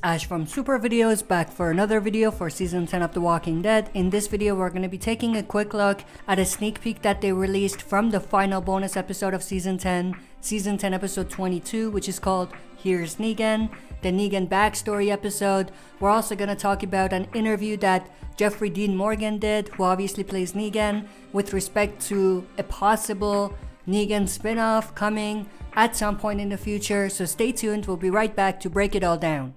Ash from Super Videos, back for another video for Season 10 of The Walking Dead. In this video, we're going to be taking a quick look at a sneak peek that they released from the final bonus episode of Season 10 episode 22, which is called Here's Negan, the Negan backstory episode. We're also going to talk about an interview that Jeffrey Dean Morgan did, who obviously plays Negan, with respect to a possible Negan spinoff coming at some point in the future. So stay tuned, we'll be right back to break it all down.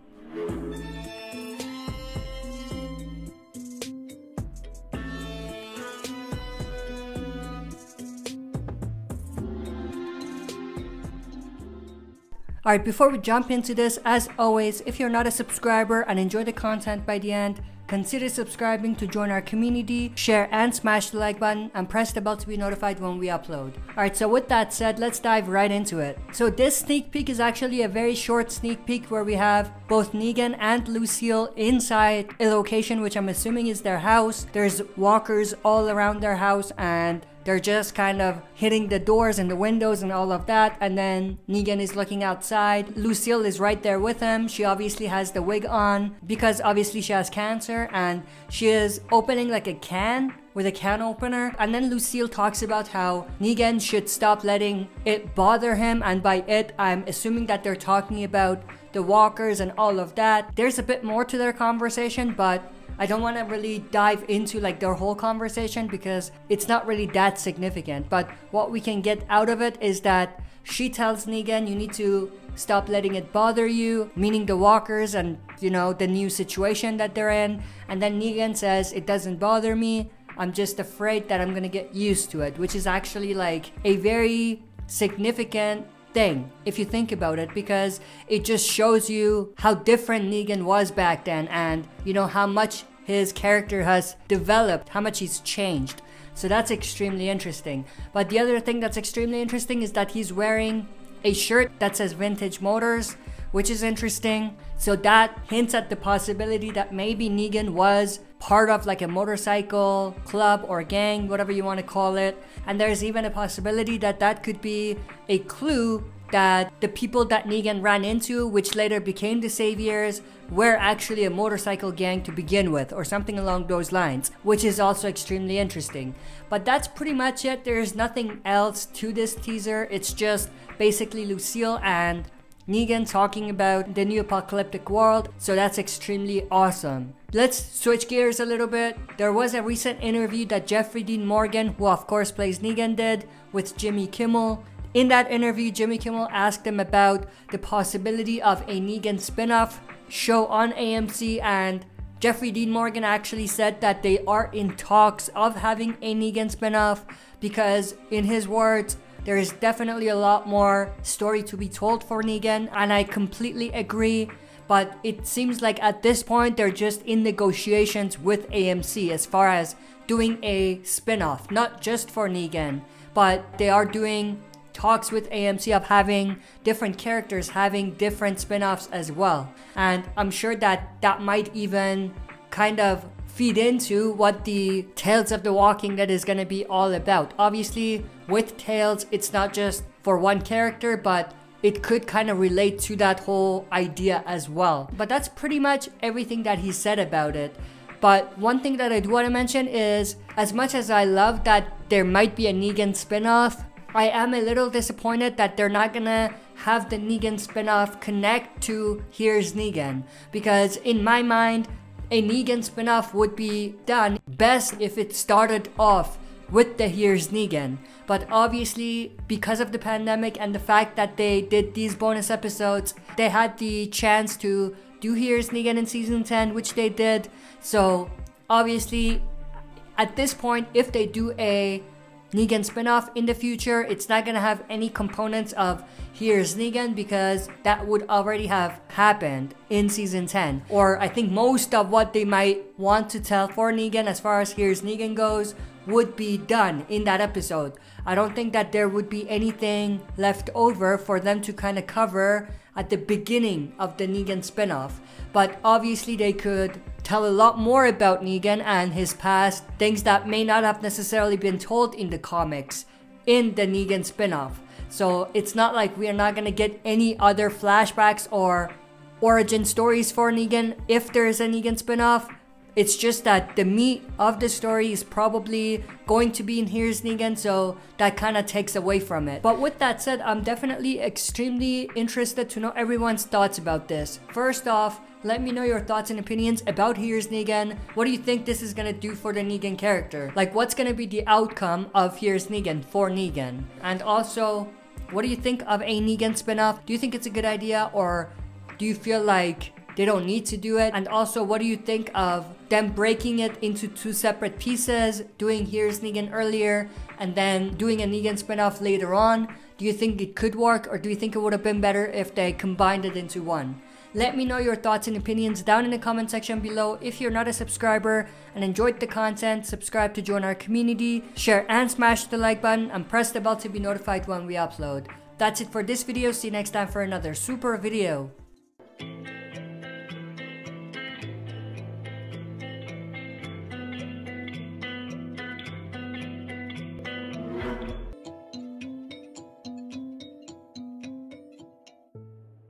Alright, before we jump into this, as always, if you're not a subscriber and enjoy the content by the end, consider subscribing to join our community, share and smash the like button, and press the bell to be notified when we upload. Alright, so with that said, let's dive right into it. So this sneak peek is actually a very short sneak peek where we have both Negan and Lucille inside a location which I'm assuming is their house. There's walkers all around their house and they're just kind of hitting the doors and the windows and all of that, and then Negan is looking outside. Lucille is right there with him. She obviously has the wig on because obviously she has cancer, and she is opening like a can with a can opener. And then Lucille talks about how Negan should stop letting it bother him, and by it I'm assuming that they're talking about the walkers and all of that. There's a bit more to their conversation, but I don't want to really dive into like their whole conversation because it's not really that significant. But what we can get out of it is that she tells Negan, you need to stop letting it bother you, meaning the walkers and, you know, the new situation that they're in. And then Negan says, it doesn't bother me, I'm just afraid that I'm gonna get used to it, which is actually like a very significant thing if you think about it, because it just shows you how different Negan was back then, and you know how much his character has developed, how much he's changed. So that's extremely interesting. But the other thing that's extremely interesting is that he's wearing a shirt that says Vintage Motors, which is interesting. So that hints at the possibility that maybe Negan was part of like a motorcycle club or gang, whatever you want to call it. And there's even a possibility that that could be a clue that the people that Negan ran into, which later became the Saviors, were actually a motorcycle gang to begin with, or something along those lines, which is also extremely interesting. But that's pretty much it. There's nothing else to this teaser. It's just basically Lucille and Negan talking about the new apocalyptic world, so that's extremely awesome. Let's switch gears a little bit. There was a recent interview that Jeffrey Dean Morgan, who of course plays Negan, did with Jimmy Kimmel. In that interview, Jimmy Kimmel asked him about the possibility of a Negan spinoff show on AMC, and Jeffrey Dean Morgan actually said that they are in talks of having a Negan spinoff because, in his words, there is definitely a lot more story to be told for Negan, and I completely agree. But it seems like at this point they're just in negotiations with AMC as far as doing a spinoff, not just for Negan, but they are doing talks with AMC of having different characters having different spin-offs as well. And I'm sure that that might even kind of feed into what the Tales of the Walking Dead is going to be all about. Obviously, with Tales, it's not just for one character, but it could kind of relate to that whole idea as well. But that's pretty much everything that he said about it. But one thing that I do want to mention is, as much as I love that there might be a Negan spinoff, I am a little disappointed that they're not gonna have the Negan spinoff connect to Here's Negan, because in my mind, a Negan spinoff would be done best if it started off with the Here's Negan. But obviously, because of the pandemic and the fact that they did these bonus episodes, they had the chance to do Here's Negan in Season 10, which they did. So obviously, at this point, if they do a Negan spinoff in the future, it's not gonna have any components of Here's Negan because that would already have happened in Season 10. Or I think most of what they might want to tell for Negan as far as Here's Negan goes would be done in that episode. I don't think that there would be anything left over for them to kind of cover at the beginning of the Negan spinoff. But obviously they could tell a lot more about Negan and his past, things that may not have necessarily been told in the comics in the Negan spinoff. So it's not like we are not gonna get any other flashbacks or origin stories for Negan if there is a Negan spinoff. It's just that the meat of the story is probably going to be in Here's Negan, so that kind of takes away from it. But with that said, I'm definitely extremely interested to know everyone's thoughts about this. First off, let me know your thoughts and opinions about Here's Negan. What do you think this is gonna do for the Negan character? Like, what's gonna be the outcome of Here's Negan for Negan? And also, what do you think of a Negan spinoff? Do you think it's a good idea, or do you feel like they don't need to do it? And also, what do you think of them breaking it into two separate pieces, doing Here's Negan earlier and then doing a Negan spinoff later on? Do you think it could work, or do you think it would have been better if they combined it into one? Let me know your thoughts and opinions down in the comment section below. If you're not a subscriber and enjoyed the content, subscribe to join our community, share and smash the like button, and press the bell to be notified when we upload. That's it for this video. See you next time for another super video.